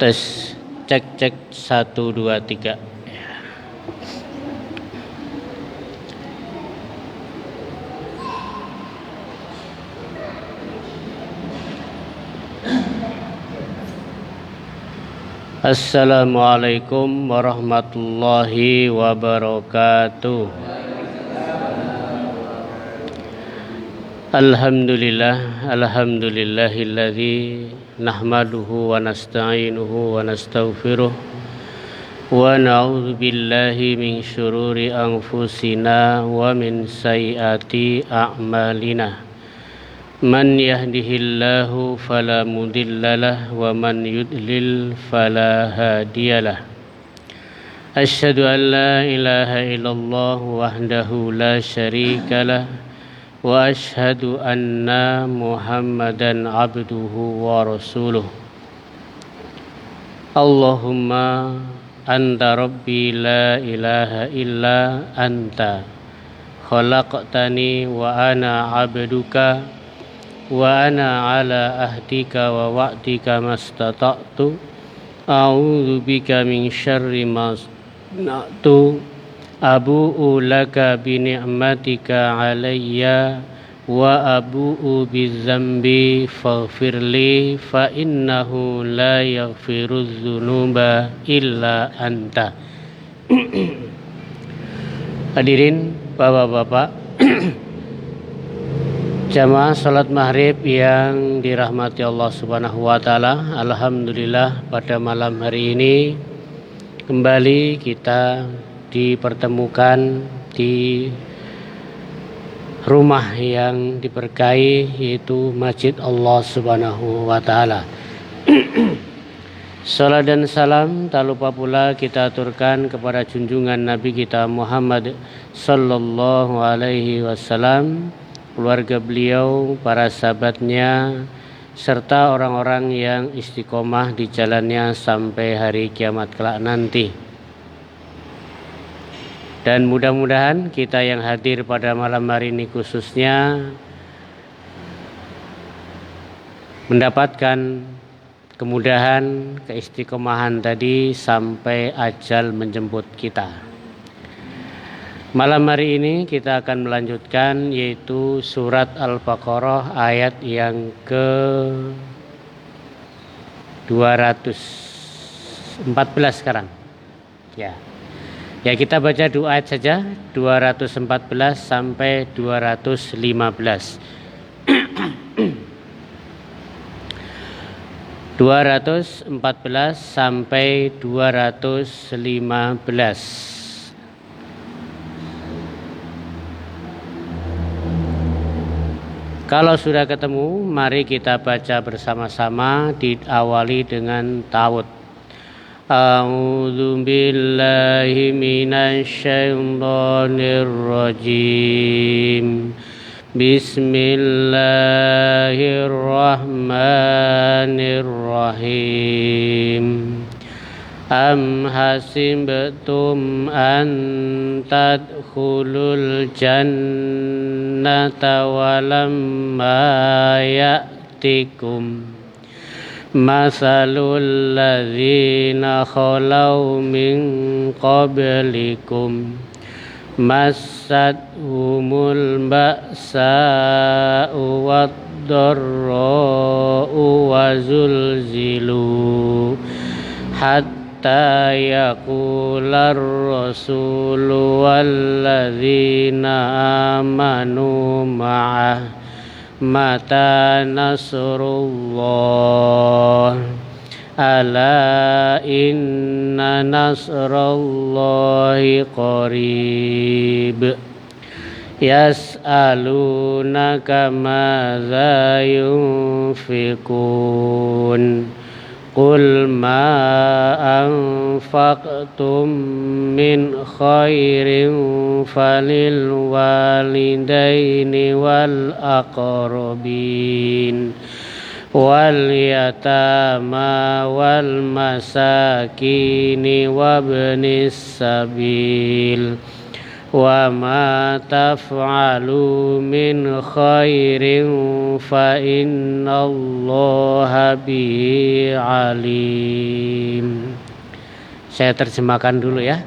Tes cek 1 2 3. Assalamualaikum warahmatullahi wabarakatuh. Alhamdulillahilladzi nahmaduhu wa nasta'inuhu wa nastaghfiruh wa na'udzu billahi min syururi anfusina wa min sayyiati a'malina. Man yahdihillahu fala mudhillalah wa man yudlil fala hadiyalah. Asyhadu an la ilaha illallah wahdahu la syarikalah wa asyhadu anna Muhammadan abduhu wa rasuluh. Allahumma anta rabbi la ilaha illa anta khalaqtani wa ana abduka wa ana ala ahdika wa wa'dika mastata'tu a'udzu bika min syarri ma sana'tu abu'u laka bi ni'matika 'alayya wa abu'u bi dzambi faghfirli fa innahu la yaghfirudz dzunuba illa anta. Hadirin Bapak-bapak, jamaah salat maghrib yang dirahmati Allah Subhanahu wa taala. Alhamdulillah pada malam hari ini kembali kita dipertemukan di rumah yang diberkahi, yaitu Masjid Allah Subhanahu wa taala. Salat dan salam tak lupa pula kita aturkan kepada junjungan Nabi kita Muhammad sallallahu alaihi wasallam, keluarga beliau, para sahabatnya, serta orang-orang yang istiqomah di jalannya sampai hari kiamat kelak nanti. Dan mudah-mudahan kita yang hadir pada malam hari ini khususnya mendapatkan kemudahan, keistiqomahan tadi sampai ajal menjemput kita. Malam hari ini kita akan melanjutkan, yaitu surat Al-Baqarah ayat yang ke 214 sekarang. Ya, kita baca 2 ayat saja, 214 sampai 215. 214 sampai 215. Kalau sudah ketemu, mari kita baca bersama-sama, diawali dengan ta'awudz. A'udzu billahi minasy syaithanir rajim. Bismillahirrahmanirrahim. Am hasibtum an tadkhulul jannata walamma ya'tikum masalul ladzina khalau min qablikum massatuhumul ba'sa'u wad-dharra'u wa zulzilu hatta yaqular rasulu walladzina amanu ma'ah mata nasrullah ala inna nasrallahi qarib yas'alunaka madza yunfikun qul ma anfaqtum min khairin falil walidaini wal aqrabin wal yatama wal masakini wabnis sabil wa ma taf'alu min khairin fa innallaha bihi alim. Saya terjemahkan dulu ya.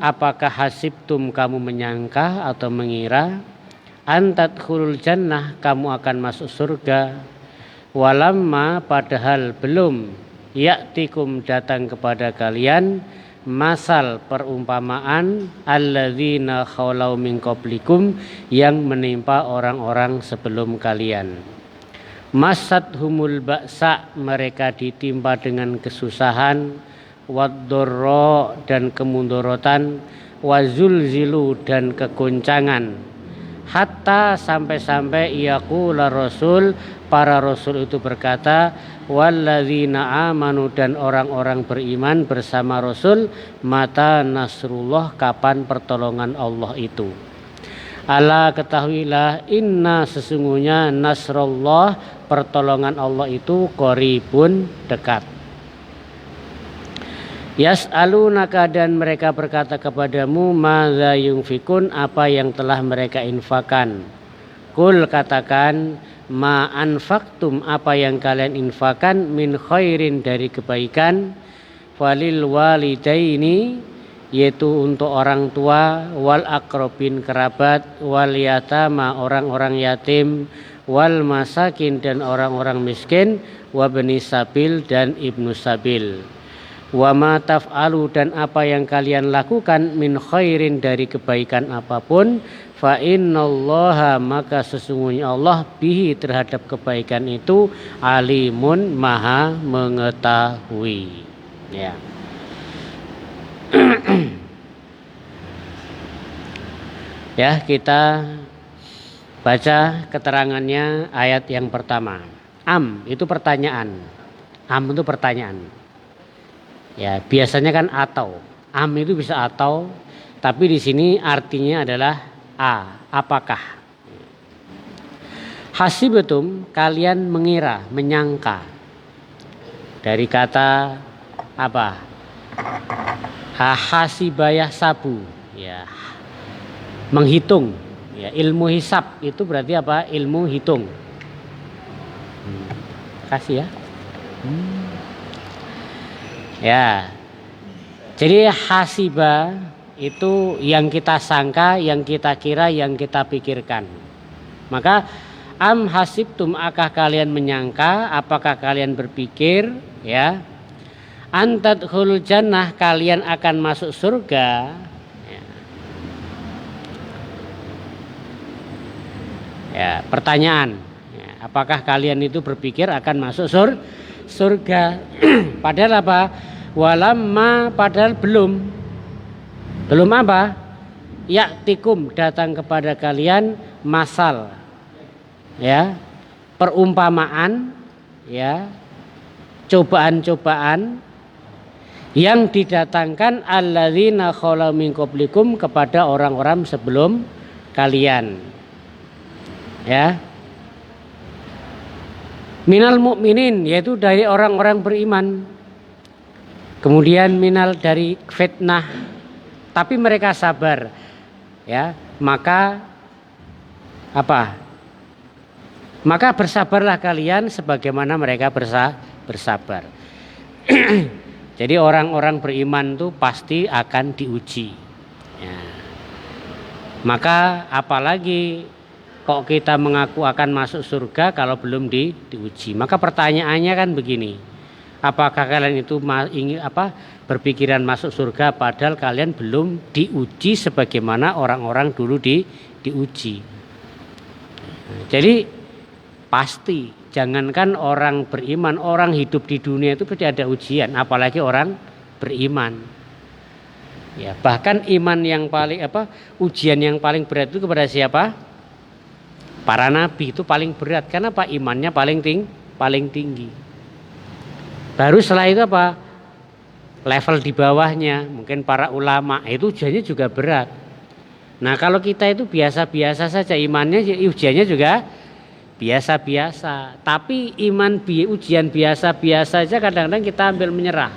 Apakah hasibtum, kamu menyangka atau mengira, antadkhulul jannah, kamu akan masuk surga, walamma, padahal belum, ya'tikum, datang kepada kalian, masal, perumpamaan, alladzina khawlau min qablikum, yang menimpa orang-orang sebelum kalian. Masat humul ba'sa, mereka ditimpa dengan kesusahan, waddorro, dan kemundorotan, wazulzilu, dan kegoncangan, hatta, sampai-sampai yaqula rasul, para rasul itu berkata, walladzina amanu, dan orang-orang beriman bersama rasul, mata nasrullah, kapan pertolongan Allah itu. Ala, ketahuilah, inna, sesungguhnya, nasrullah, pertolongan Allah itu, qaribun, dekat. Yas'alunaka, dan mereka berkata kepadamu, madza yunfikun, apa yang telah mereka infakkan. Kul, katakan, ma anfaqtum, apa yang kalian infakkan, min khairin, dari kebaikan, falil walidaini, yaitu untuk orang tua, wal aqrabin, kerabat, wal yatama, orang-orang yatim, wal masakin, dan orang-orang miskin, wa bani sabil, dan ibnu sabil. Wa ma taf'alu, dan apa yang kalian lakukan, min khairin, dari kebaikan apapun, fa innallaha, maka sesungguhnya Allah, bihi, terhadap kebaikan itu, alimun, maha mengetahui. Ya. Ya, kita baca keterangannya ayat yang pertama. Itu pertanyaan. Itu pertanyaan. Ya, biasanya kan atau. Itu bisa atau, tapi di sini artinya adalah apakah. Hasibatum, kalian mengira, menyangka. Dari kata apa? Hasibayah sabu, ya, menghitung, ya, ilmu hisab itu berarti apa? Ilmu hitung. Kasih ya. Ya, jadi hasiba itu yang kita sangka, yang kita kira, yang kita pikirkan. Maka hasibtum, akah kalian menyangka, apakah kalian berpikir, ya, antadkhulul jannah, kalian akan masuk surga. Ya, pertanyaan, ya, apakah kalian itu berpikir akan masuk surga? Padahal apa? Walamma, padahal belum apa? Ya'tikum, datang kepada kalian, masal, ya, perumpamaan, ya, cobaan-cobaan yang didatangkan alladzina khalau min qablikum, kepada orang-orang sebelum kalian, ya, minal mu'minin, yaitu dari orang-orang beriman, kemudian minal, dari fitnah, tapi mereka sabar, ya, maka apa? Maka bersabarlah kalian sebagaimana mereka bersabar. Jadi orang-orang beriman itu pasti akan diuji, ya. Maka apalagi kok kita mengaku akan masuk surga kalau belum diuji. Maka pertanyaannya kan begini, apakah kalian itu ingin berpikiran masuk surga padahal kalian belum diuji sebagaimana orang-orang dulu diuji. Jadi pasti, jangankan orang beriman, orang hidup di dunia itu pasti ada ujian, apalagi orang beriman. Ya, bahkan iman yang paling ujian yang paling berat itu kepada siapa? Para nabi itu paling berat, karena apa? Imannya paling tinggi. Baru setelah itu apa? Level di bawahnya, mungkin para ulama, itu ujiannya juga berat. Nah, kalau kita itu biasa-biasa saja imannya, ujiannya juga biasa-biasa. Tapi ujian biasa-biasa saja kadang-kadang kita hampir menyerah.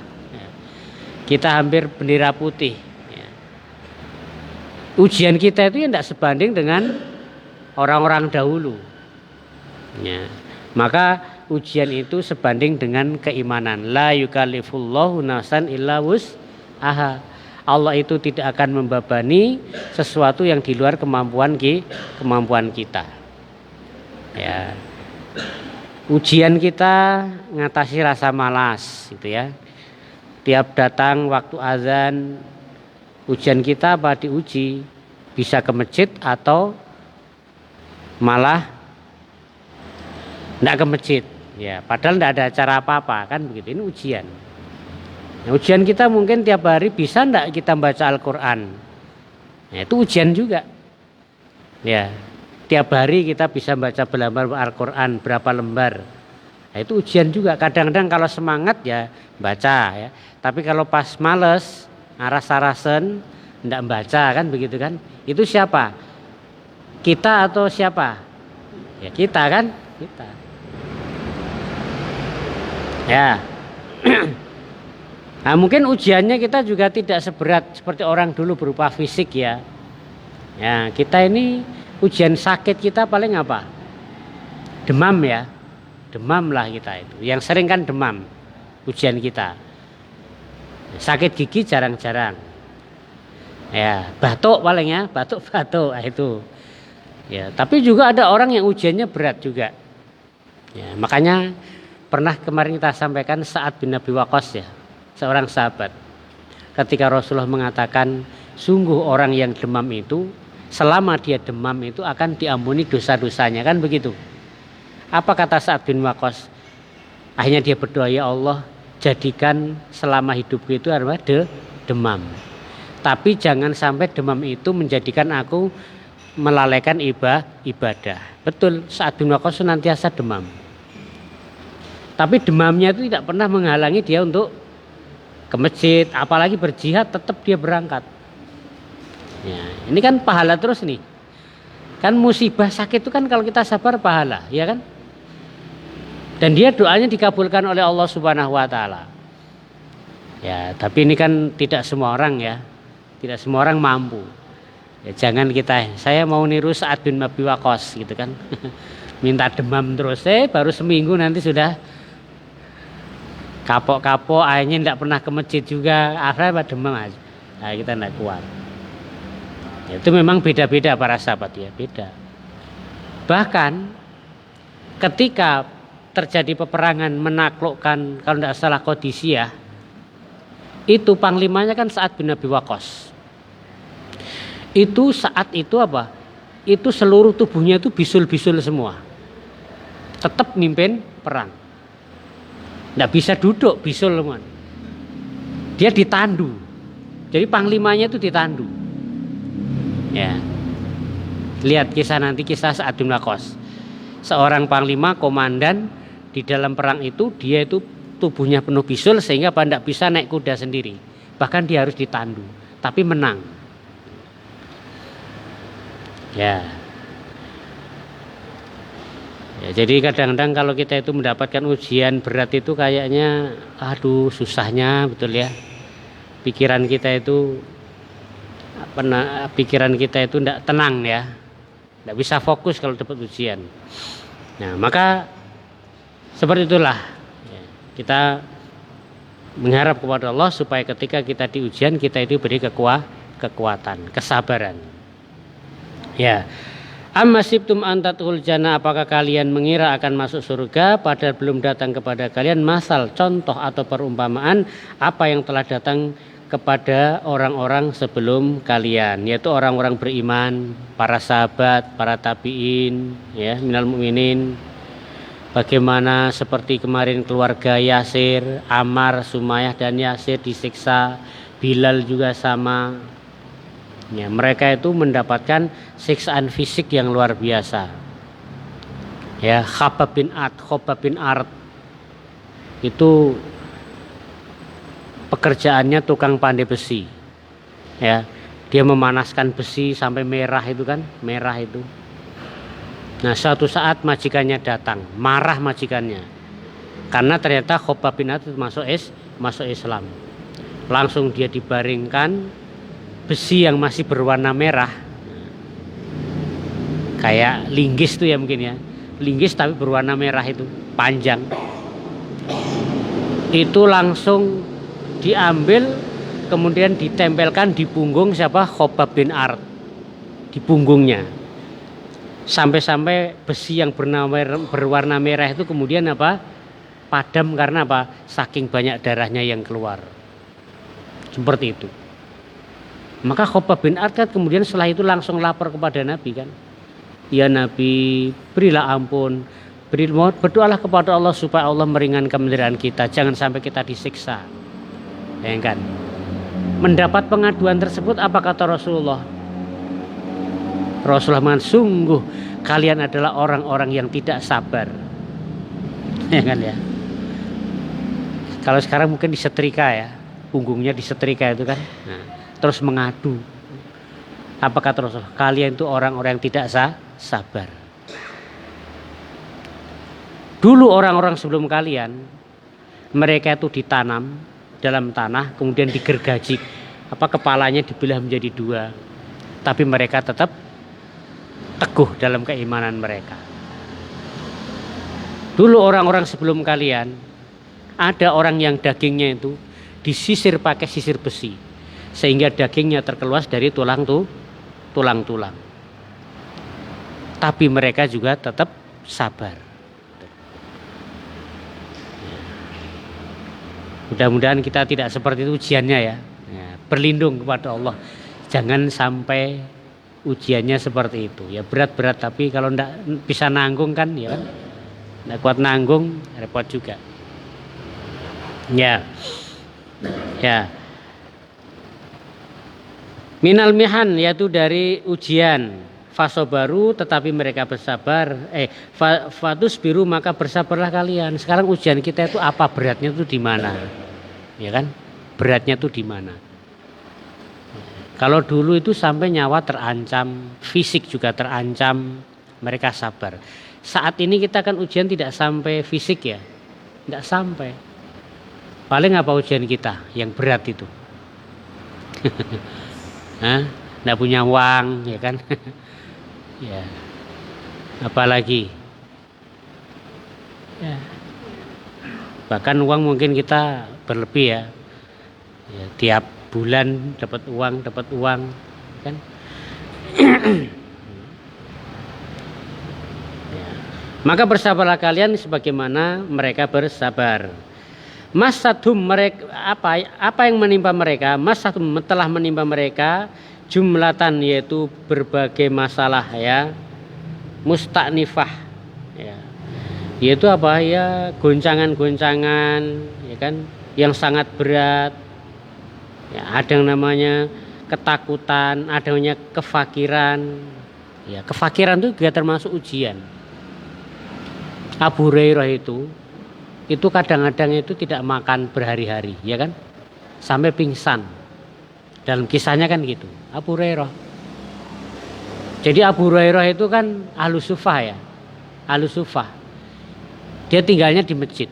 Kita hampir bendera putih. Ujian kita itu ya tidak sebanding dengan orang-orang dahulu. Ya. Maka ujian itu sebanding dengan keimanan. La yukallifullahu nafsan illa wus'aha. Allah itu tidak akan membebani sesuatu yang di luar kemampuan kita. Ya. Ujian kita ngatasi rasa malas, gitu ya. Tiap datang waktu azan, ujian kita apa diuji? Bisa ke masjid atau malah tidak ke masjid, ya. Padahal tidak ada acara apa-apa, kan begitu. Ini ujian. Nah, ujian kita mungkin tiap hari bisa tidak kita baca Al-Quran. Nah, itu ujian juga. Ya, tiap hari kita bisa baca lembar Al-Quran berapa lembar. Nah, itu ujian juga. Kadang-kadang kalau semangat ya baca, ya. Tapi kalau pas males, aras-arasen, tidak baca, kan begitu kan? Itu siapa? Kita atau siapa? Ya kita, kan? Kita. Ya. Nah, mungkin ujiannya kita juga tidak seberat seperti orang dulu berupa fisik, ya. Ya, kita ini ujian sakit kita paling apa? Demam, ya. Demam lah kita itu. Yang sering kan demam ujian kita. Sakit gigi jarang-jarang. Ya, batuk paling ya, batuk-batuk itu. Ya, tapi juga ada orang yang ujiannya berat juga. Ya, makanya pernah kemarin kita sampaikan Sa'ad bin Abi Waqqas, ya, seorang sahabat. Ketika Rasulullah mengatakan sungguh orang yang demam itu selama dia demam itu akan diampuni dosa-dosanya, kan begitu. Apa kata Sa'ad bin Waqqas? Akhirnya dia berdoa, ya Allah, jadikan selama hidupku itu adalah demam. Tapi jangan sampai demam itu menjadikan aku melalaikan ibadah. Betul, Sa'ad bin Waqqas senantiasa demam. Tapi demamnya itu tidak pernah menghalangi dia untuk ke masjid, apalagi berjihad, tetap dia berangkat. Ya, ini kan pahala terus nih. Kan musibah sakit itu kan kalau kita sabar pahala, ya kan? Dan dia doanya dikabulkan oleh Allah Subhanahu wa taala. Ya, tapi ini kan tidak semua orang, ya. Tidak semua orang mampu. Ya, jangan kita, saya mau niru Sa'ad bin Abi Waqqas gitu kan. Minta demam terus, baru seminggu nanti sudah kapok-kapok, akhirnya tidak pernah ke masjid juga, akhirnya demam aja. Nah, kita tidak kuat. Itu memang beda-beda para sahabat, ya, beda. Bahkan ketika terjadi peperangan menaklukkan kalau tidak salah Qadisiyah, itu panglimanya kan Sa'ad bin Abi Waqqas. Itu saat itu apa? Itu seluruh tubuhnya itu bisul-bisul semua. Tetap mimpin perang. Tidak bisa duduk, bisul teman. Dia ditandu. Jadi panglimanya itu ditandu. Ya. Lihat kisah nanti, kisah Sa'ad bin Waqqas. Seorang panglima, komandan di dalam perang itu, dia itu tubuhnya penuh bisul sehingga tidak bisa naik kuda sendiri. Bahkan dia harus ditandu, tapi menang. Ya. Ya, jadi kadang-kadang kalau kita itu mendapatkan ujian berat itu kayaknya aduh susahnya, betul ya. Pikiran kita itu tidak tenang, ya. Tidak bisa fokus kalau dapat ujian. Nah, maka seperti itulah, ya, kita mengharap kepada Allah supaya ketika kita di ujian kita itu beri kekuatan, kesabaran. Ya. Amma sibtum antatul jannah, apakah kalian mengira akan masuk surga padahal belum datang kepada kalian masal, contoh atau perumpamaan apa yang telah datang kepada orang-orang sebelum kalian, yaitu orang-orang beriman, para sahabat, para tabi'in, ya, minal mu'minin. Bagaimana seperti kemarin keluarga Yasir, Ammar, Sumayyah dan Yasir disiksa, Bilal juga sama. Ya, mereka itu mendapatkan siksaan fisik yang luar biasa. Ya, Khabbab bin Ard itu pekerjaannya tukang pandai besi. Ya, dia memanaskan besi sampai merah itu kan, merah itu. Nah, suatu saat majikannya datang, marah majikannya. Karena ternyata Khabbab bin Ard itu masuk Islam. Langsung dia dibaringkan besi yang masih berwarna merah, kayak linggis tuh ya mungkin ya, linggis tapi berwarna merah itu panjang, itu langsung diambil kemudian ditempelkan di punggung siapa? Khobab bin Ard, di punggungnya, sampai-sampai besi yang berwarna merah itu kemudian apa? Padam karena apa? Saking banyak darahnya yang keluar. Seperti itu. Maka Khobab bin Ard kan kemudian setelah itu langsung lapor kepada Nabi kan. Ya Nabi, berilah ampun, berdoalah kepada Allah supaya Allah meringankan penderitaan kita, jangan sampai kita disiksa. Ya kan? Mendapat pengaduan tersebut apa kata Rasulullah? Rasulullah mengatakan, sungguh kalian adalah orang-orang yang tidak sabar. Ya kan ya? Kalau sekarang mungkin disetrika ya, punggungnya disetrika itu kan. Nah, terus mengadu. Apa kata Rasulullah? Kalian itu orang-orang yang tidak sabar. Dulu orang-orang sebelum kalian, mereka itu ditanam dalam tanah, kemudian digergaji, kepalanya dibelah menjadi dua, tapi mereka tetap teguh dalam keimanan mereka. Dulu orang-orang sebelum kalian, ada orang yang dagingnya itu disisir pakai sisir besi, sehingga dagingnya terkeluas dari tulang-tulang. Tapi mereka juga tetap sabar. Mudah-mudahan kita tidak seperti itu ujiannya ya. Berlindung kepada Allah, jangan sampai ujiannya seperti itu. Ya berat-berat, tapi kalau tidak bisa nanggung kan ya kan, tidak kuat nanggung repot juga. Ya. Minal mihan, yaitu dari ujian. Fasobaru, tetapi mereka bersabar. Fatus biru, maka bersabarlah kalian. Sekarang ujian kita itu apa beratnya itu di mana? Ya kan? Beratnya itu di mana? Kalau dulu itu sampai nyawa terancam, fisik juga terancam, mereka sabar. Saat ini kita kan ujian tidak sampai fisik ya, tidak sampai. Paling apa ujian kita yang berat itu? Tidak punya uang, ya kan? Ya, apalagi? Ya. Bahkan uang mungkin kita berlebih ya. Ya, tiap bulan dapat uang, kan? Ya. Maka bersabarlah kalian sebagaimana mereka bersabar. Masadhum, mereka apa yang menimpa mereka? Masadhum, telah menimpa mereka jumlatan, yaitu berbagai masalah ya, mustaknifah ya, yaitu apa ya, goncangan-goncangan ya kan, yang sangat berat ya. Ada yang namanya ketakutan, ada yang namanya kefakiran ya. Kefakiran itu juga termasuk ujian. Abu Hurairah itu kadang-kadang itu tidak makan berhari-hari ya kan, sampai pingsan. Dalam kisahnya kan gitu, Abu Hurairah. Jadi Abu Hurairah itu kan Ahlus Sufah ya, Ahlus Sufah. Dia tinggalnya di masjid.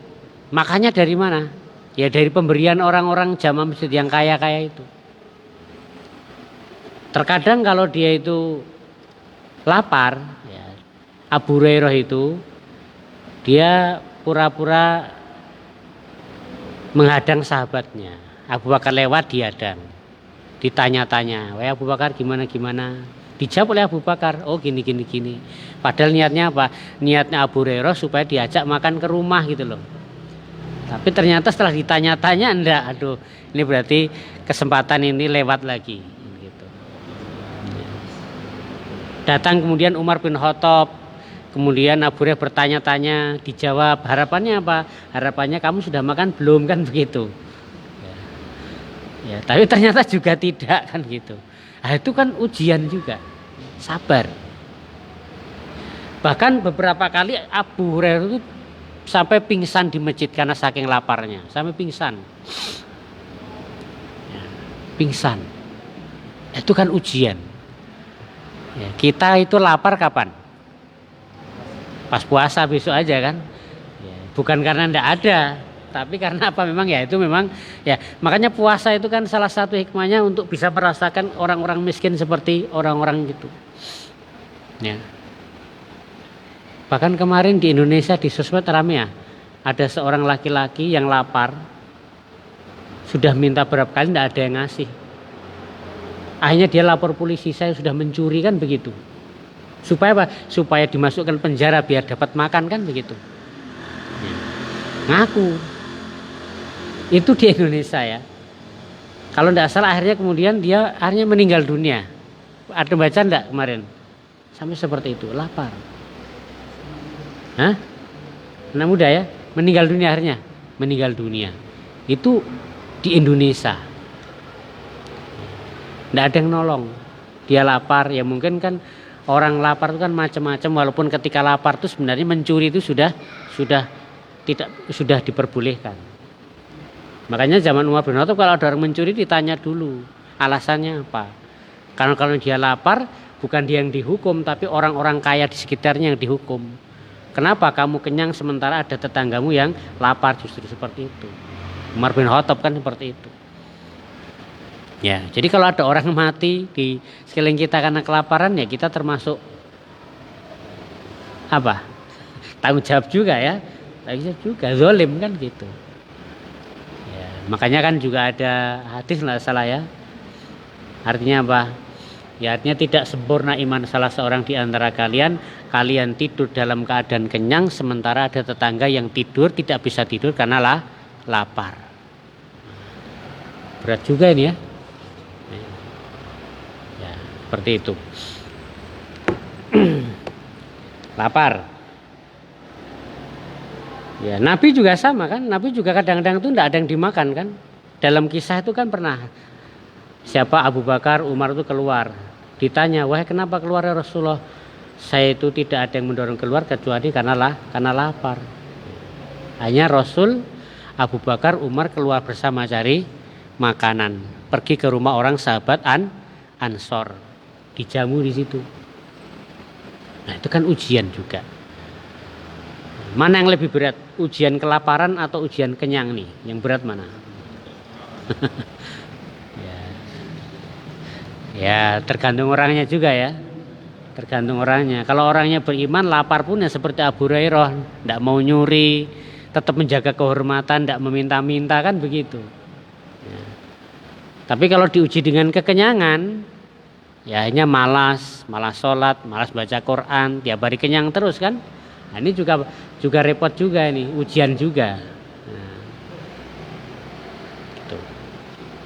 Makanya dari mana? Ya dari pemberian orang-orang jamaah masjid yang kaya-kaya itu. Terkadang kalau dia itu lapar, ya, Abu Hurairah itu dia pura-pura menghadang sahabatnya. Abu Bakar lewat dihadang. Ditanya-tanya, "Wahai Abu Bakar gimana?" Dijawab oleh Abu Bakar, "Oh gini." Padahal niatnya apa? Niatnya Abu Hurairah supaya diajak makan ke rumah gitu loh. Tapi ternyata setelah ditanya-tanya enggak, aduh, ini berarti kesempatan ini lewat lagi gitu. Datang kemudian Umar bin Khattab, kemudian Abu Hurairah bertanya-tanya, dijawab, harapannya apa? Harapannya kamu sudah makan belum, kan begitu. Ya, tapi ternyata juga tidak, kan gitu. Nah, itu kan ujian juga. Sabar. Bahkan beberapa kali Abu Hurairah itu sampai pingsan di masjid karena saking laparnya, sampai pingsan. Ya, pingsan. Itu kan ujian. Ya, kita itu lapar kapan? Pas puasa besok aja kan. Ya, bukan karena ndak ada, Tapi karena apa memang ya itu memang ya makanya puasa itu kan salah satu hikmahnya untuk bisa merasakan orang-orang miskin seperti orang-orang gitu. Ya. Bahkan kemarin di Indonesia di sosmed rame ya. Ada seorang laki-laki yang lapar. Sudah minta berapa kali tidak ada yang ngasih. Akhirnya dia lapor polisi, saya sudah mencuri kan begitu. Supaya apa? Supaya dimasukkan penjara biar dapat makan kan begitu. Ngaku. Itu di Indonesia ya. Kalau tidak salah akhirnya kemudian dia akhirnya meninggal dunia. Ada baca enggak kemarin? Sampai seperti itu, lapar. Hah? Anak muda ya, meninggal dunia akhirnya. Meninggal dunia. Itu di Indonesia. Tidak ada yang nolong. Dia lapar, ya mungkin kan orang lapar itu kan macam-macam. Walaupun ketika lapar itu sebenarnya mencuri itu sudah diperbolehkan. Makanya zaman Umar bin Khattab kalau ada orang mencuri ditanya dulu alasannya apa. Karena kalau dia lapar bukan dia yang dihukum tapi orang-orang kaya di sekitarnya yang dihukum. Kenapa kamu kenyang sementara ada tetanggamu yang lapar, justru seperti itu. Umar bin Khattab kan seperti itu. Ya, jadi kalau ada orang mati di sekeliling kita karena kelaparan ya kita termasuk apa? Tanggung jawab juga ya. Tanggung jawab juga, zalim kan gitu. Ya, makanya kan juga ada hadis nggak salah ya. Artinya apa? Ya artinya tidak sempurna iman salah seorang di antara kalian. Kalian tidur dalam keadaan kenyang sementara ada tetangga yang tidur tidak bisa tidur karena lapar. Berat juga ini ya. Ya seperti itu. Lapar. Ya Nabi juga sama kan. Nabi juga kadang-kadang itu tidak ada yang dimakan kan. Dalam kisah itu kan pernah siapa Abu Bakar, Umar itu keluar. Ditanya, wahai kenapa keluar ya Rasulullah? Saya itu tidak ada yang mendorong keluar kecuali karena lapar. Hanya Rasul, Abu Bakar, Umar keluar bersama cari makanan. Pergi ke rumah orang sahabat Ansor. Dijamu di situ. Nah itu kan ujian juga. Mana yang lebih berat? Ujian kelaparan atau ujian kenyang nih? Yang berat mana? Ya tergantung orangnya juga ya. Tergantung orangnya. Kalau orangnya beriman lapar pun ya seperti Abu Hurairah, tidak mau nyuri, tetap menjaga kehormatan, tidak meminta-minta kan begitu. Ya. Tapi kalau diuji dengan kekenyangan, ya hanya malas sholat, malas baca Quran, tiap hari kenyang terus kan. Nah, ini juga repot juga ini, ujian juga.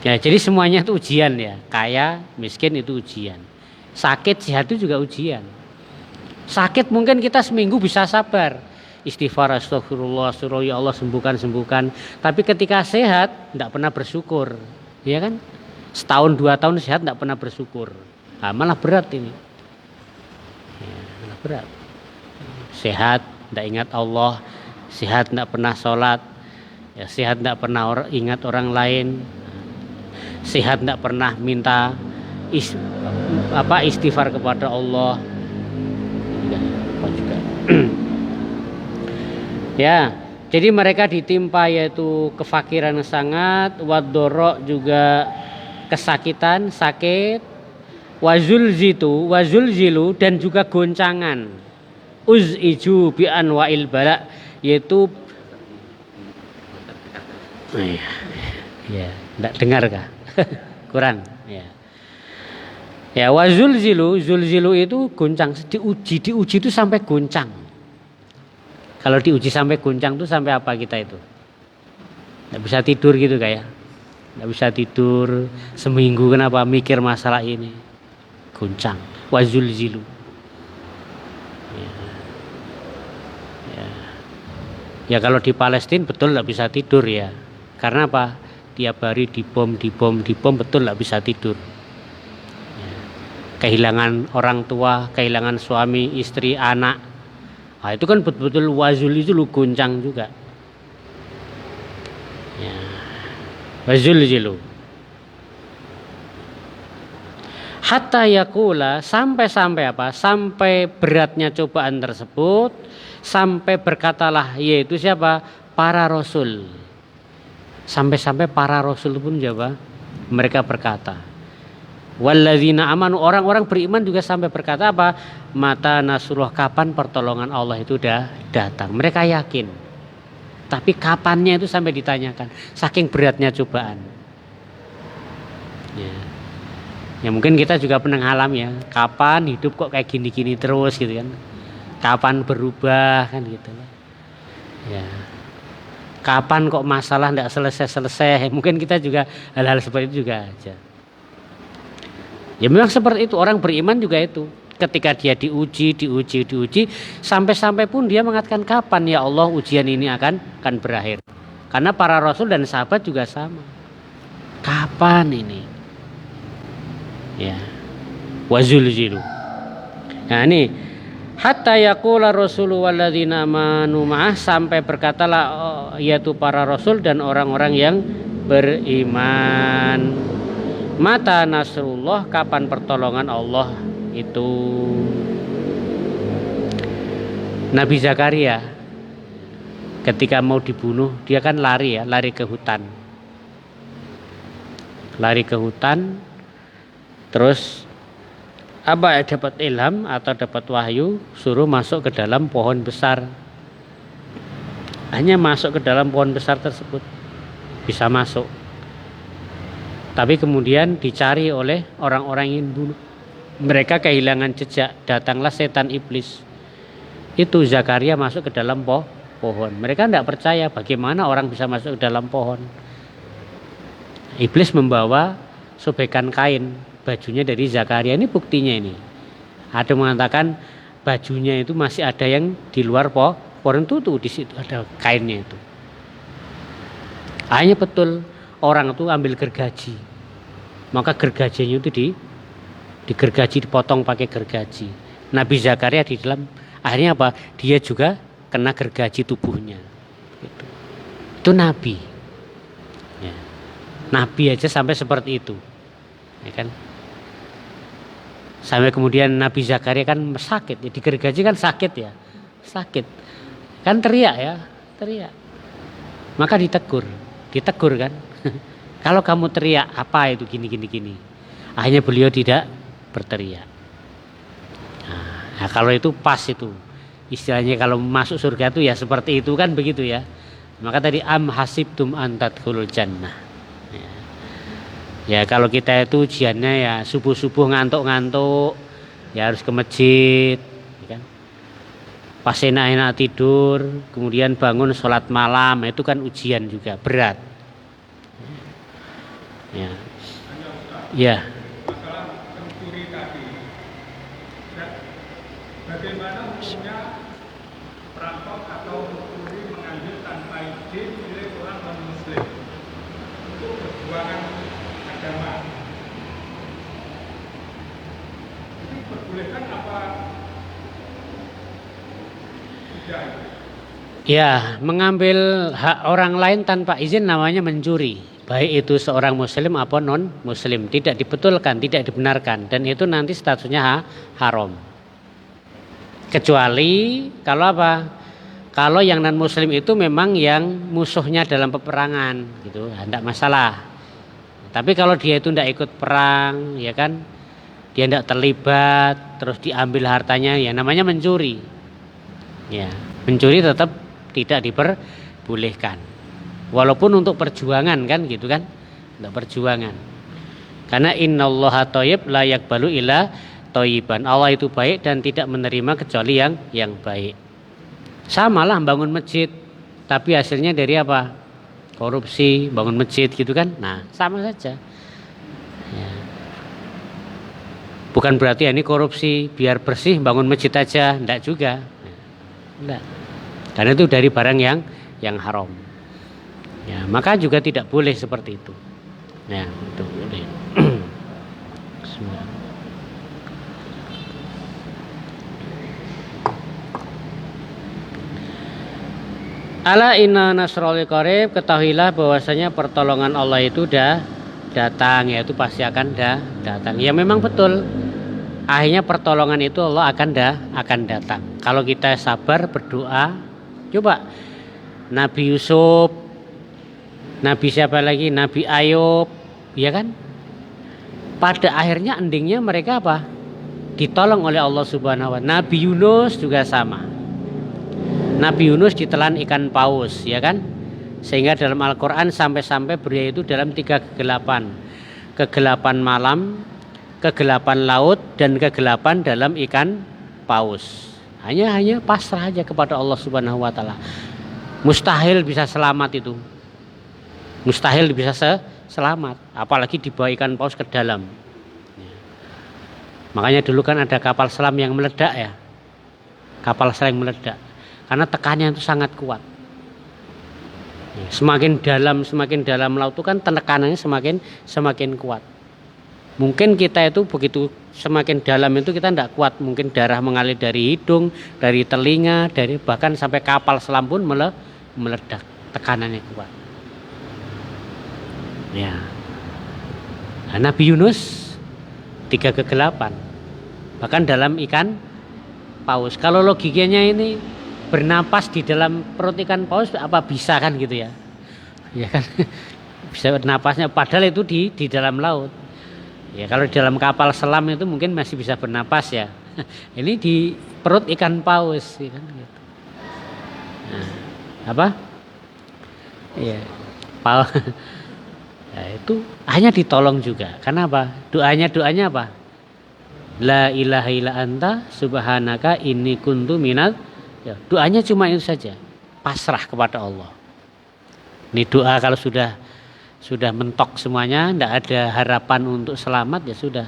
Ya, jadi semuanya itu ujian ya. Kaya, miskin itu ujian. Sakit, sehat itu juga ujian. Sakit mungkin kita seminggu bisa sabar. Istighfar, astagfirullah, ya Allah sembuhkan. Tapi ketika sehat, tidak pernah bersyukur. Ya kan? Setahun 2 tahun sehat tidak pernah bersyukur. Nah, malah berat ini. Ya, malah berat. Sehat, tidak ingat Allah. Sehat, tidak pernah sholat. Ya, sehat, tidak pernah ingat orang lain. Sehat tidak pernah minta istighfar kepada Allah. Ya, jadi mereka ditimpa yaitu kefakiran sangat, wadoro juga kesakitan, sakit, wazulzilu dan juga goncangan. Uziju bi anwa'il bala yaitu ya, enggak dengar kah? Kurang ya. Ya zulzilu itu goncang, diuji itu sampai goncang. Kalau diuji sampai goncang itu sampai apa kita itu? Enggak bisa tidur gitu kayak. Enggak bisa tidur seminggu kenapa mikir masalah ini. Goncang. Zulzilu. Ya kalau di Palestina betul enggak bisa tidur ya. Karena apa? Tiap hari dibom betul nggak bisa tidur. Kehilangan orang tua, kehilangan suami, istri, anak. Nah, itu kan betul-betul wazul itu lu goncang juga. Ya. Wazul jilu. Hatta yakula sampai apa? Sampai beratnya cobaan tersebut, sampai berkatalah yaitu siapa? Para rasul. Sampai-sampai para rasul pun jawab, mereka berkata, walladzina amanu, orang-orang beriman juga sampai berkata apa? Mata nasrullah, kapan pertolongan Allah itu udah datang. Mereka yakin. Tapi kapannya itu sampai ditanyakan. Saking beratnya cobaan. Ya mungkin kita juga pernah ngalami ya. Kapan hidup kok kayak gini-gini terus gitu kan. Kapan berubah kan gitu. Ya. Kapan kok masalah tidak selesai-selesai. Mungkin kita juga hal-hal seperti itu juga aja. Ya memang seperti itu, orang beriman juga itu. Ketika dia diuji, sampai-sampai pun dia mengatakan kapan ya Allah ujian ini akan berakhir. Karena para rasul dan sahabat juga sama. Kapan ini? Ya. Wazulzilu. Nah ini hatta yaqula rasulu walladzina amanu ma'ah, sampai berkatalah yaitu para rasul dan orang-orang yang beriman. Mata nasrullah, kapan pertolongan Allah itu. Nabi Zakaria ketika mau dibunuh, dia kan lari ke hutan. Terus dapat ilham atau dapat wahyu, suruh masuk ke dalam pohon besar. Hanya masuk ke dalam pohon besar tersebut bisa masuk. Tapi kemudian dicari oleh orang-orang yang bunuh. Mereka kehilangan jejak. Datanglah setan iblis. Itu Zakaria masuk ke dalam pohon. Mereka tidak percaya bagaimana orang bisa masuk ke dalam pohon. Iblis membawa sobekan kain, bajunya dari Zakaria. Ini buktinya ini. Ada mengatakan bajunya itu masih ada yang di luar pohon itu di situ ada kainnya itu. Hanya betul. Orang itu ambil gergaji, maka gergajinya itu digergaji, dipotong pakai gergaji. Nabi Zakaria di dalam, akhirnya apa? Dia juga kena gergaji tubuhnya. Itu Nabi. Ya. Nabi aja sampai seperti itu, ya kan? Sampai kemudian Nabi Zakaria kan sakit, ya, digergaji kan sakit ya, kan teriak. Maka ditegur kan. Kalau kamu teriak apa itu gini. Akhirnya beliau tidak berteriak. Nah, kalau itu pas itu. Istilahnya kalau masuk surga itu ya seperti itu kan begitu ya. Maka tadi am hasibtum an tadkhulul jannah. Ya kalau kita itu ujiannya ya subuh-subuh ngantuk-ngantuk ya harus ke masjid, ya kan? Pas enak-enak tidur, kemudian bangun sholat malam, itu kan ujian juga berat. Ya. Ya. Masalah pencuri tadi. Bagaimana hukumnya perampok atau pencuri mengambil tanpa izin milik orang non-muslim untuk perjuangan agama? Ini diperbolehkan apa tidak? Ya, mengambil hak orang lain tanpa izin namanya mencuri. Baik itu seorang muslim atau non muslim, tidak dibetulkan, tidak dibenarkan, dan itu nanti statusnya haram. Kecuali kalau apa? Kalau yang non muslim itu memang yang musuhnya dalam peperangan gitu, tidak masalah. Tapi kalau dia itu tidak ikut perang, ya kan? Dia tidak terlibat, terus diambil hartanya, ya namanya mencuri. Ya, mencuri tetap tidak diperbolehkan. Walaupun untuk perjuangan kan gitu kan, untuk perjuangan. Karena innallaha thayyib la yaqbalu illa thayyiban. Allah itu baik dan tidak menerima kecuali yang baik. Samalah bangun masjid, tapi hasilnya dari apa? Korupsi, bangun masjid gitu kan. Nah, sama saja. Ya. Bukan berarti ini korupsi biar bersih bangun masjid aja, enggak juga. Enggak. Karena itu dari barang yang haram. Ya, maka juga tidak boleh seperti itu. Ya, itu boleh. Ala inna nasrul qarib, ketahuilah bahwasanya pertolongan Allah itu dah datang, yaitu pasti akan datang. Ya memang betul. Akhirnya pertolongan itu Allah akan datang. Kalau kita sabar berdoa, coba Nabi Yusuf Nabi siapa lagi? Nabi Ayub, ya kan? Pada akhirnya endingnya mereka apa? Ditolong oleh Allah Subhanahu wa Ta'ala. Nabi Yunus juga sama. Nabi Yunus ditelan ikan paus, ya kan? Sehingga dalam Al-Quran sampai-sampai beliau itu dalam 3 kegelapan. Kegelapan malam, kegelapan laut, dan kegelapan dalam ikan paus. Hanya pasrah aja kepada Allah Subhanahu wa Ta'ala. Mustahil bisa selamat itu. Mustahil bisa selamat, apalagi dibawa ikan paus ke dalam. Makanya dulu kan ada kapal selam yang meledak ya. Kapal selam yang meledak. Karena tekannya itu sangat kuat. Semakin dalam laut itu kan tekanannya semakin kuat. Mungkin kita itu begitu semakin dalam itu kita tidak kuat. Mungkin darah mengalir dari hidung, dari telinga, dari bahkan sampai kapal selam pun meledak. Tekanannya kuat. Ya. Nah, Nabi Yunus 3 kegelapan. Bahkan dalam ikan paus. Kalau logikanya ini bernapas di dalam perut ikan paus apa bisa kan gitu ya? Ya kan bisa bernapasnya padahal itu di dalam laut. Ya kalau di dalam kapal selam itu mungkin masih bisa bernapas ya. Ini di perut ikan paus ya kan gitu. Nah, apa? Iya. Paus. Nah, itu hanya ditolong juga. Karena apa? Doanya apa? La ilaha illa anta subhanaka inni kuntu minal. Ya, doanya cuma itu saja. Pasrah kepada Allah. Ini doa kalau sudah mentok semuanya, tidak ada harapan untuk selamat ya sudah.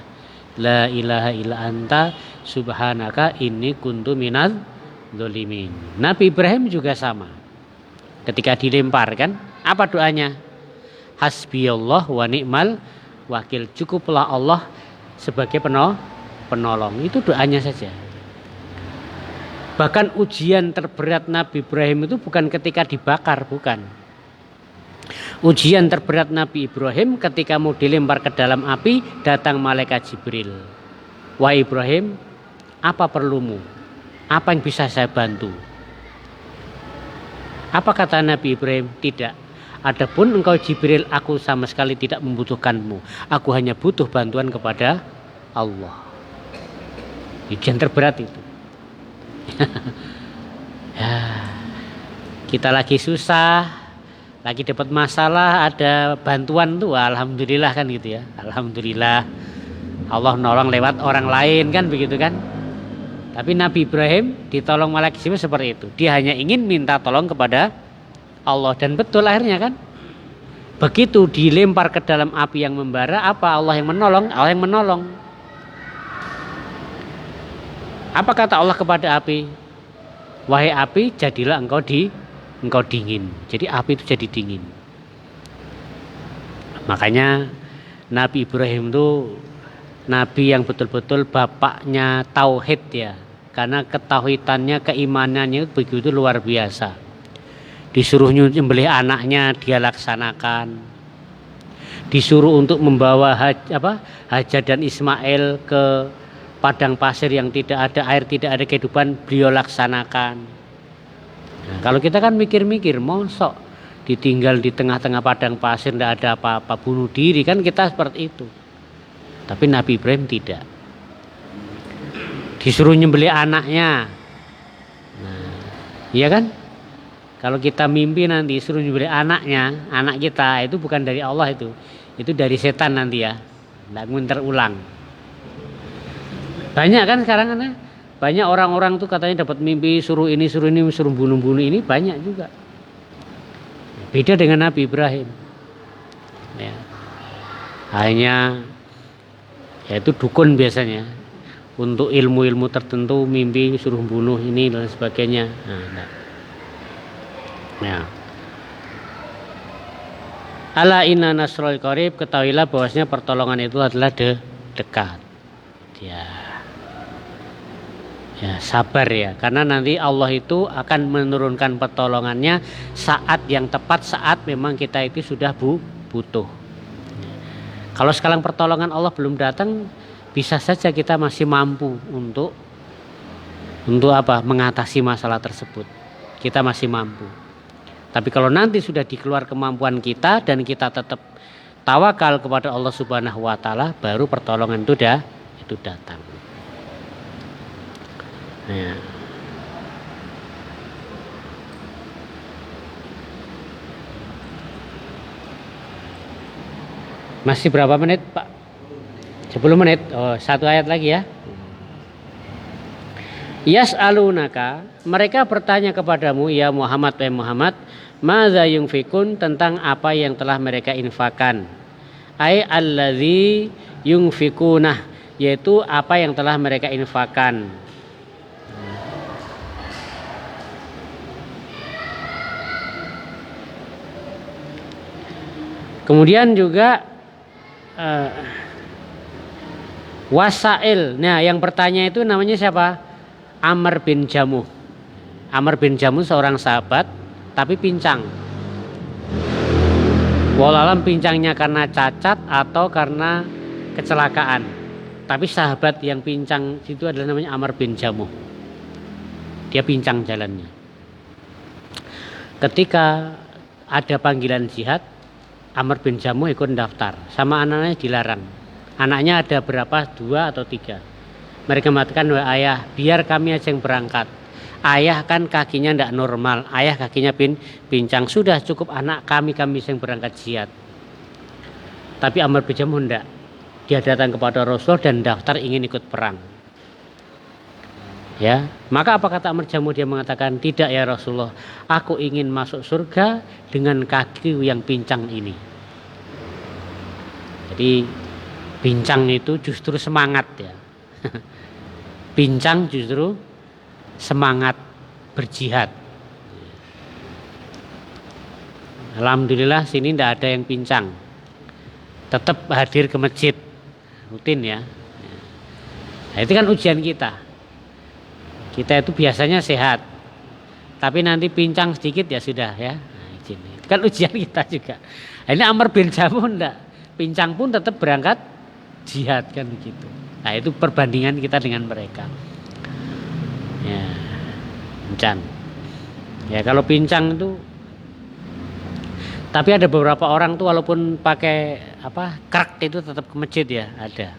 La ilaha illa anta subhanaka inni kuntu minal dzalimin. Nabi Ibrahim juga sama. Ketika dilemparkan, apa doanya? Hasbiyallah wa ni'mal wakil. Cukuplah Allah sebagai penolong. Itu doanya saja. Bahkan ujian terberat Nabi Ibrahim itu bukan ketika dibakar, bukan. Ujian terberat Nabi Ibrahim ketika mau dilempar ke dalam api, datang malaikat Jibril. Wahai Ibrahim, apa perlumu? Apa yang bisa saya bantu? Apa kata Nabi Ibrahim? Tidak. Adapun engkau Jibril, aku sama sekali tidak membutuhkanmu. Aku hanya butuh bantuan kepada Allah. Ujian terberat itu. Ya, kita lagi susah, lagi dapat masalah, ada bantuan tuh, alhamdulillah kan gitu ya. Alhamdulillah Allah nolong lewat orang lain kan begitu kan. Tapi Nabi Ibrahim ditolong malaikat Jibril seperti itu. Dia hanya ingin minta tolong kepada Allah dan betul akhirnya kan. Begitu dilempar ke dalam api yang membara, apa Allah yang menolong? Allah yang menolong. Apa kata Allah kepada api? Wahai api, jadilah engkau dingin. Jadi api itu jadi dingin. Makanya Nabi Ibrahim itu nabi yang betul-betul bapaknya tauhid ya. Karena ketauhidannya, keimanannya begitu luar biasa. Disuruh nyembelih anaknya dia laksanakan. Disuruh untuk membawa Hajar dan Ismail ke padang pasir yang tidak ada air, tidak ada kehidupan, beliau laksanakan. Nah, kalau kita kan mikir-mikir, mosok ditinggal di tengah-tengah padang pasir tidak ada apa-apa, bunuh diri kan kita seperti itu. Tapi Nabi Ibrahim tidak. Disuruh nyembelih anaknya. Nah, iya kan? Kalau kita mimpi nanti suruh nyembelih anaknya, anak kita itu bukan dari Allah itu dari setan nanti ya, tidak mungkin terulang. Banyak kan sekarang kan, banyak orang-orang tuh katanya dapat mimpi suruh ini, suruh bunuh ini, banyak juga. Beda dengan Nabi Ibrahim. Ya. Hanya yaitu dukun biasanya untuk ilmu-ilmu tertentu mimpi suruh bunuh ini dan sebagainya. Nah, ya. Ala inna nasrul qarib, ketahuilah bahwasanya pertolongan itu adalah dekat. Ya, sabar ya, karena nanti Allah itu akan menurunkan pertolongannya saat yang tepat, saat memang kita itu sudah butuh. Kalau sekarang pertolongan Allah belum datang, bisa saja kita masih mampu untuk mengatasi masalah tersebut. Kita masih mampu. Tapi kalau nanti sudah di keluar kemampuan kita dan kita tetap tawakal kepada Allah Subhanahu wa taala, baru pertolongan itu datang. Ya. Masih berapa menit, Pak? 10 menit. Oh, 1 ayat lagi ya. Yas'alunaka, mereka bertanya kepadamu ya Muhammad, madza yunfikun, tentang apa yang telah mereka infakkan. Ai allazi yunfikunah, yaitu apa yang telah mereka infakkan. Kemudian juga wasail. Nah, yang bertanya itu namanya siapa? Amr bin Jamuh. Amr bin Jamuh seorang sahabat tapi pincang. Wallahualam pincangnya karena cacat atau karena kecelakaan. Tapi sahabat yang pincang itu adalah namanya Amr bin Jamuh. Dia pincang jalannya. Ketika ada panggilan jihad, Amr bin Jamuh ikut daftar, sama anaknya dilarang. Anaknya ada berapa? 2 atau 3. Mereka mengatakan, wah ayah, biar kami aja yang berangkat. Ayah kan kakinya tidak normal, ayah kakinya pincang. Sudah cukup anak kami yang berangkat jihad. Tapi Amr bin Jamuh tidak. Dia datang kepada Rasul dan daftar ingin ikut perang. Ya, maka apa kata Amr bin Jamuh? Dia mengatakan, tidak ya Rasulullah, aku ingin masuk surga dengan kaki yang pincang ini. Jadi pincang itu justru semangat ya. Pincang justru semangat berjihad. Alhamdulillah sini tidak ada yang pincang. Tetap hadir ke masjid rutin ya. Nah, itu kan ujian kita. Kita itu biasanya sehat, tapi nanti pincang sedikit ya sudah ya. Nah, itu kan ujian kita juga. Nah, ini Amr bin Jamuh enggak, pincang pun tetap berangkat jihad kan begitu. Nah itu perbandingan kita dengan mereka. Ya, pincang. Ya kalau pincang itu, tapi ada beberapa orang tuh walaupun pakai krek itu tetap ke masjid ya, ada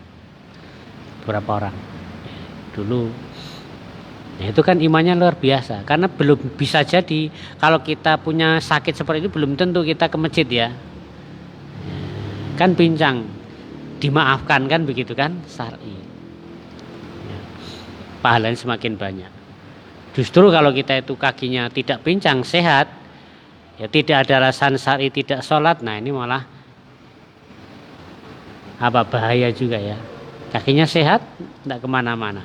beberapa orang. Dulu. Nah, itu kan imannya luar biasa, karena belum bisa jadi kalau kita punya sakit seperti itu belum tentu kita ke masjid ya. Kan pincang, dimaafkan kan begitu kan, syar'i. Pahalanya semakin banyak. Justru kalau kita itu kakinya tidak pincang, sehat, ya tidak ada alasan syar'i tidak sholat, nah ini malah bahaya juga ya. Kakinya sehat, tidak kemana-mana.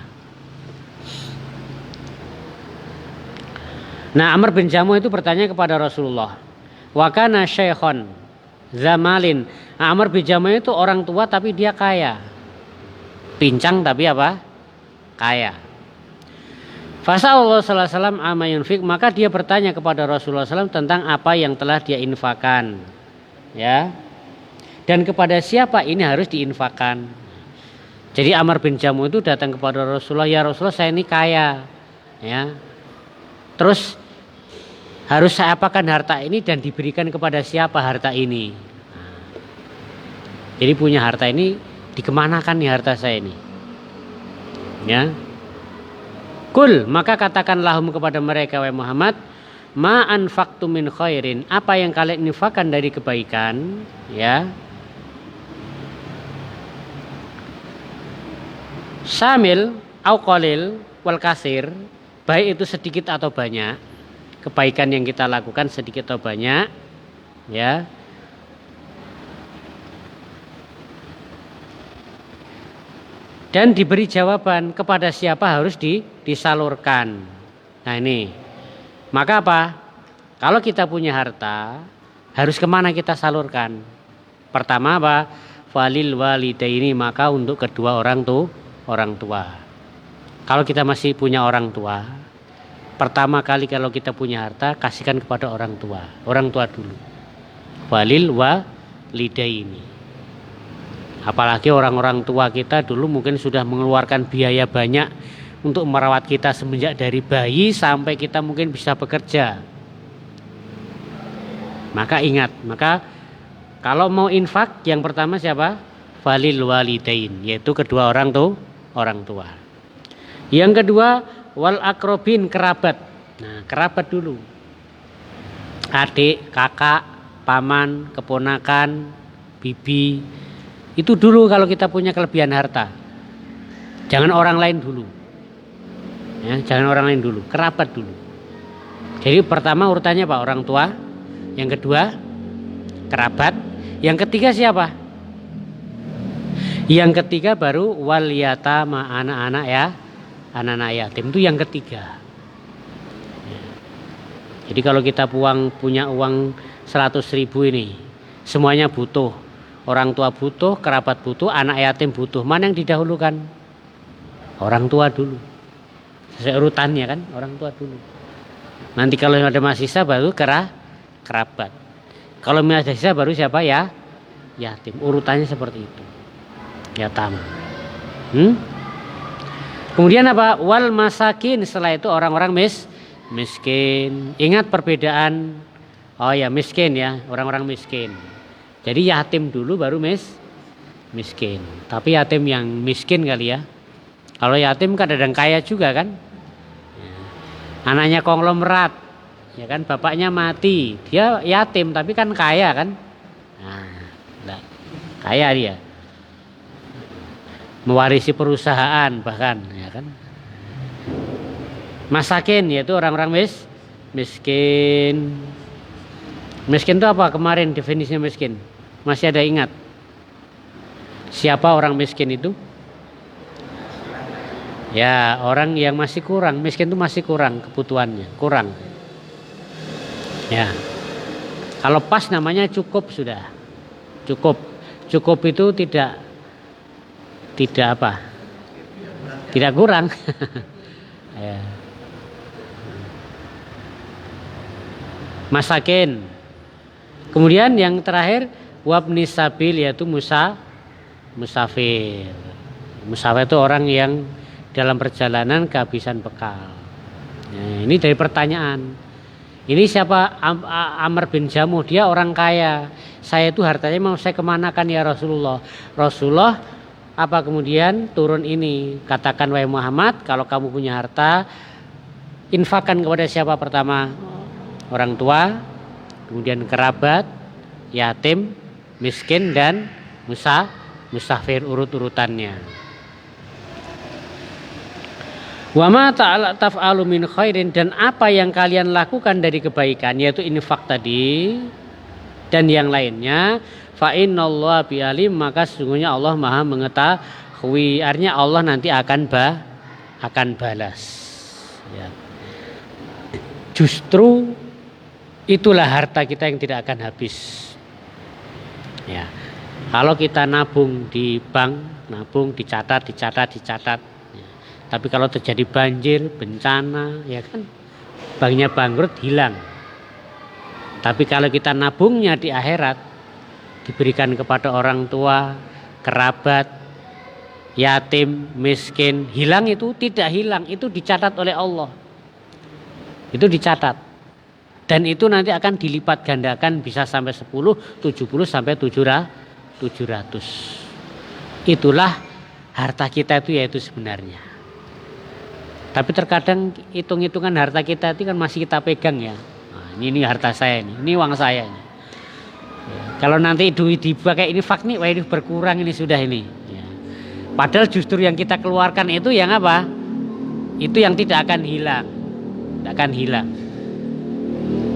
Nah, Amr bin Jamuh itu bertanya kepada Rasulullah, wa kana syekhon zamalin. Nah, Amr bin Jamuh itu orang tua tapi dia kaya. Pincang tapi kaya. Fasallallahu alaihi wasallam amma yunfik, maka dia bertanya kepada Rasulullah SAW tentang apa yang telah dia infakkan. Ya. Dan kepada siapa ini harus diinfakkan. Jadi Amr bin Jamuh itu datang kepada Rasulullah, ya Rasulullah saya ini kaya. Ya. Terus harus saya apakan harta ini dan diberikan kepada siapa harta ini. Jadi punya harta ini dikemanakan nih harta saya ini. Ya. Kul, maka katakanlah kepada mereka wahai Muhammad, ma anfaqtum min khairin, apa yang kalian infakkan dari kebaikan, ya. Syamil au qalil wal kasir, baik itu sedikit atau banyak, kebaikan yang kita lakukan sedikit atau banyak, ya. Dan diberi jawaban kepada siapa harus disalurkan. Nah ini, maka apa? Kalau kita punya harta, harus kemana kita salurkan? Pertama apa? Falil walidaini, maka untuk kedua orang tua. Kalau kita masih punya orang tua, pertama kali kalau kita punya harta, kasihkan kepada orang tua dulu. Falil walidaini. Apalagi orang-orang tua kita dulu mungkin sudah mengeluarkan biaya banyak untuk merawat kita semenjak dari bayi sampai kita mungkin bisa bekerja. Maka ingat, maka kalau mau infak yang pertama siapa? Falil walidain, yaitu kedua orang tua. Yang kedua wal akrobin, kerabat. Nah, kerabat dulu. Adik, kakak, paman, keponakan, bibi. Itu dulu kalau kita punya kelebihan harta. Jangan orang lain dulu. Ya, jangan orang lain dulu, kerabat dulu. Jadi pertama urutannya Pak, orang tua. Yang kedua kerabat. Yang ketiga siapa? Yang ketiga baru wal yatama, anak-anak ya. Anak-anak yatim itu yang ketiga. Jadi kalau kita punya uang 100.000 ini, semuanya butuh. Orang tua butuh, kerabat butuh, anak yatim butuh. Mana yang didahulukan? Orang tua dulu. Sesuai urutannya kan, orang tua dulu. Nanti kalau ada masih sisa baru kerabat. Kalau masih sisa baru siapa ya? Yatim. Urutannya seperti itu. Yatam. Kemudian apa? Wal masakin, setelah itu orang-orang miskin. Ingat perbedaan. Oh ya, miskin ya, orang-orang miskin. Jadi yatim dulu baru miskin. Tapi yatim yang miskin kali ya. Kalau yatim kan ada yang kaya juga kan. Anaknya konglomerat, ya kan, bapaknya mati, dia yatim tapi kan kaya kan. Nah, kaya dia. Mewarisi perusahaan bahkan, ya kan. Masakin yaitu orang-orang miskin. Miskin itu apa kemarin definisinya miskin? Masih ada ingat? Siapa orang miskin itu? Ya, orang yang masih kurang. Miskin itu masih kurang kebutuhannya, kurang. Ya. Kalau pas namanya cukup sudah. Cukup. Cukup itu tidak apa? Tidak kurang. Ya. Masakin. Kemudian yang terakhir wabni sabil, yaitu musafir. Musafir itu orang yang dalam perjalanan kehabisan bekal. Nah, ini dari pertanyaan. Ini siapa? Amr bin Jamuh, dia orang kaya. Saya itu hartanya mau saya kemanakan ya Rasulullah? Rasulullah apa kemudian turun ini? Katakan wahai Muhammad, kalau kamu punya harta, infakkan kepada siapa pertama? Orang tua, kemudian kerabat, yatim, miskin, dan musafir, urut-urutannya. Wa ma taf'alu min khairin, dan apa yang kalian lakukan dari kebaikan, yaitu infak tadi dan yang lainnya, fa innallaha bi'alim, maka sesungguhnya Allah Maha mengetahui. Artinya Allah nanti akan balas. Ya. Justru itulah harta kita yang tidak akan habis. Ya. Kalau kita nabung di bank, nabung dicatat. Tapi kalau terjadi banjir, bencana, ya kan, banknya bangkrut, hilang. Tapi kalau kita nabungnya di akhirat, diberikan kepada orang tua, kerabat, yatim, miskin, hilang itu tidak hilang, itu dicatat oleh Allah. Itu dicatat. Dan itu nanti akan dilipat gandakan, bisa sampai 10, 70 sampai 700. Itulah harta kita itu, yaitu sebenarnya. Tapi terkadang hitung-hitungan harta kita itu kan masih kita pegang ya. Nah, ini harta saya ini uang saya ini. Ya, kalau nanti duit dipakai ini infak nih, wah ini berkurang ini sudah ini. Ya. Padahal justru yang kita keluarkan itu yang apa? Itu yang tidak akan hilang,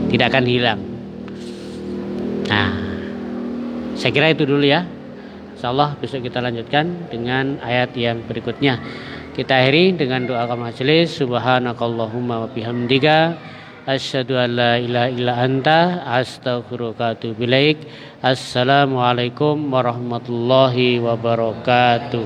tidak akan hilang. Nah, saya kira itu dulu ya. Insyaallah besok kita lanjutkan dengan ayat yang berikutnya. Kita akhiri dengan doa majelis. Subhanakallahumma wa bihamdika asyhadu an la ilaha illa anta astaghfiruka wa atubu ilaik. Assalamualaikum warahmatullahi wabarakatuh.